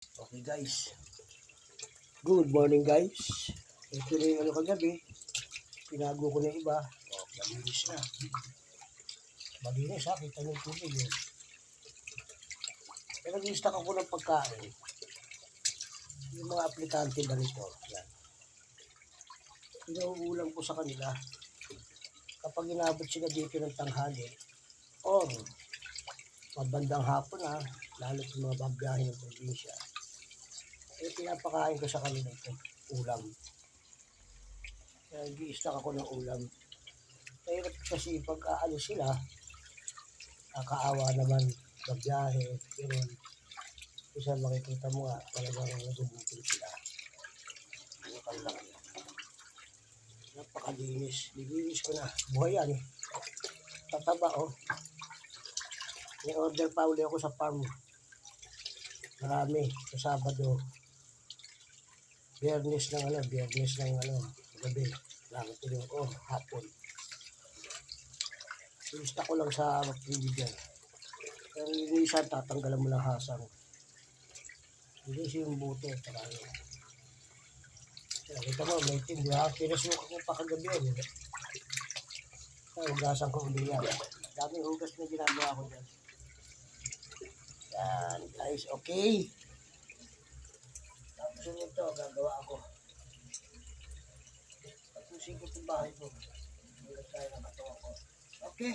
Okay guys, good morning guys. Ito na yung kagabi, pinago ko na iba. Malinis na. Malinis ha, kita nyo yung tubig eh. Pero nag-i-stock ako ng pagkain. Yung mga aplikante ba nito? Yan. Pinauulam ko sa kanila. Kapag inabot sila dito ng tanghali, or mabandang hapon ha, lalo sa mga babiyahe ng probinsya, pinapakain ko sa kanila ito, ulam. Kaya nag-i-stock ako ng ulam. Mahirap kasi pag aano sila, nakakaawa naman, magbiyahe, gano'n. Kasi makikita mo nga, talagang nagubutin sila. Ano kanilang napakalinis. Lilinis ko na. Buhay yan eh. Tataba oh. May order pa uli ako sa farm. Marami. Sa Sabado. Biyernes ng gabi. Langit yun. Oh, hapon. Ilista ko lang sa freezer. Pero yung isa, tatanggalan mo lang hasang. Hindi siya yung buto. Kita mo, may itim, di ba? Pinasuka ko pa kagabi yan. Hugasan ko uli yan. Daming hugas na ginagawa ko dyan. Yan, guys, okay. Tapos yun ito, gagawa ako. Tapusin ko itong bahay ko. Hanggang tayo ng katawan ko. Okay.